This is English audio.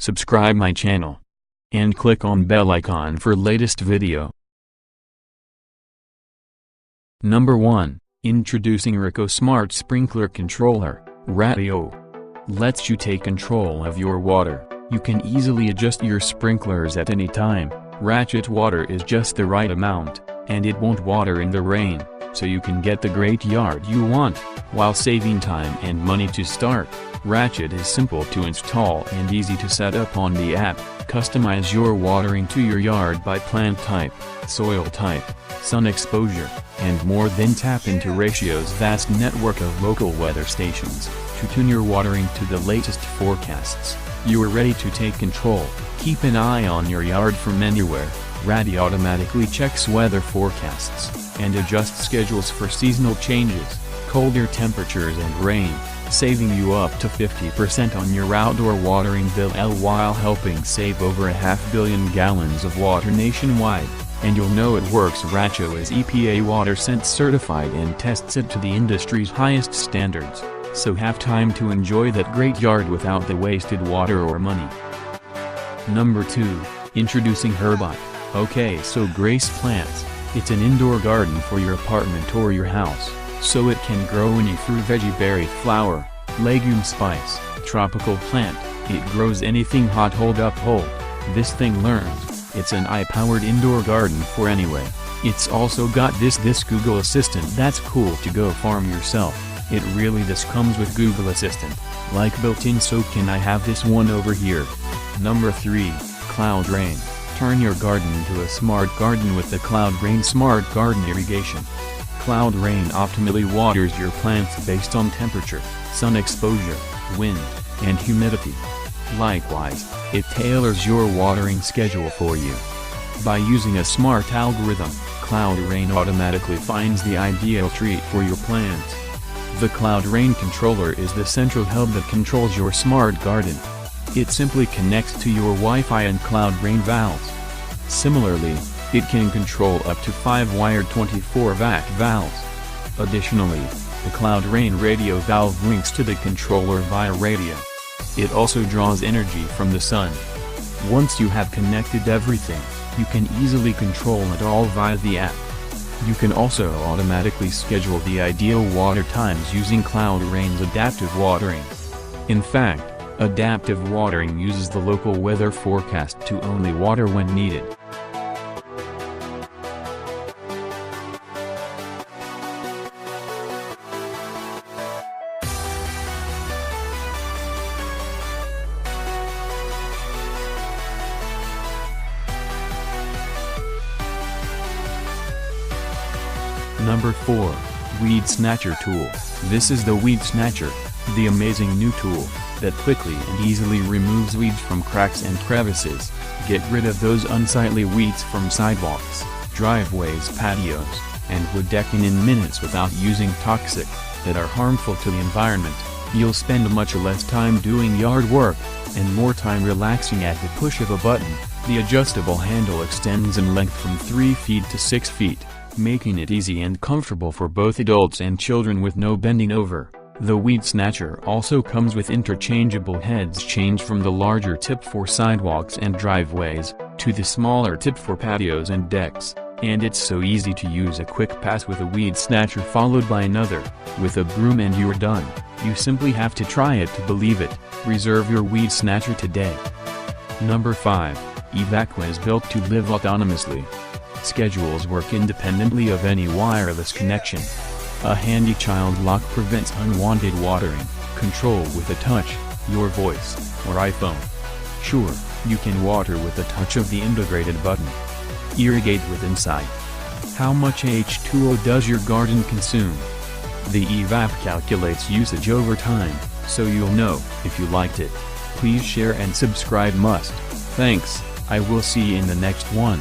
subscribe my channel, and click on bell icon for latest video. Number 1. Introducing Rico Smart Sprinkler Controller, Radio. Lets you take control of your water. You can easily adjust your sprinklers at any time. Ratchet water is just the right amount, and it won't water in the rain, so you can get the great yard you want, while saving time and money to start. Ratchet is simple to install and easy to set up on the app. Customize your watering to your yard by plant type, soil type, sun exposure, and more. Then tap into Ratio's vast network of local weather stations to tune your watering to the latest forecasts. You are ready to take control. Keep an eye on your yard from anywhere. Radio automatically checks weather forecasts and adjusts schedules for seasonal changes, colder temperatures and rain, saving you up to 50% on your outdoor watering bill while helping save over 500 million gallons of water nationwide. And you'll know it works. Ratio is EPA WaterSense certified and tests it to the industry's highest standards, so have time to enjoy that great yard without the wasted water or money. Number 2. Introducing Herbot. Okay, so Grace Plants. It's an indoor garden for your apartment or your house, so it can grow any fruit, veggie, berry, flower, legume, spice, tropical plant. It grows anything hot. Hold up, hold. This thing learns. It's an AI-powered indoor garden for anyway. It's also got this Google Assistant that's cool to go farm yourself. It really this comes with Google Assistant, like built-in. So can I have this one over here? Number 3. Cloud Rain. Turn your garden into a smart garden with the Cloud Rain Smart Garden Irrigation. Cloud Rain optimally waters your plants based on temperature, sun exposure, wind, and humidity. Likewise, it tailors your watering schedule for you. By using a smart algorithm, Cloud Rain automatically finds the ideal treat for your plants. The Cloud Rain controller is the central hub that controls your smart garden. It simply connects to your Wi-Fi and Cloud Rain valves. Similarly, it can control up to 5 wired 24-vac valves. Additionally, the Cloud Rain radio valve links to the controller via radio. It also draws energy from the sun. Once you have connected everything, you can easily control it all via the app. You can also automatically schedule the ideal water times using Cloud Rain's adaptive watering. In fact, adaptive watering uses the local weather forecast to only water when needed. Number 4. Weed Snatcher Tool. This is the Weed Snatcher, the amazing new tool that quickly and easily removes weeds from cracks and crevices. Get rid of those unsightly weeds from sidewalks, driveways, patios, and wood decking in minutes without using toxic that are harmful to the environment. You'll spend much less time doing yard work and more time relaxing at the push of a button. The adjustable handle extends in length from 3 feet to 6 feet, making it easy and comfortable for both adults and children with no bending over. The Weed Snatcher also comes with interchangeable heads. Change from the larger tip for sidewalks and driveways, to the smaller tip for patios and decks, and it's so easy to use. A quick pass with a Weed Snatcher followed by another, with a broom, and you're done. You simply have to try it to believe it. Reserve your Weed Snatcher today. Number 5. Aqua is built to live autonomously. Schedules work independently of any wireless connection. A handy child lock prevents unwanted watering. Control with a touch, your voice, or iPhone. Sure, you can water with the touch of the integrated button. Irrigate with insight. How much H2O does your garden consume? The evap calculates usage over time, so you'll know if you liked it. Please share and subscribe. Thanks. I will see you in the next one.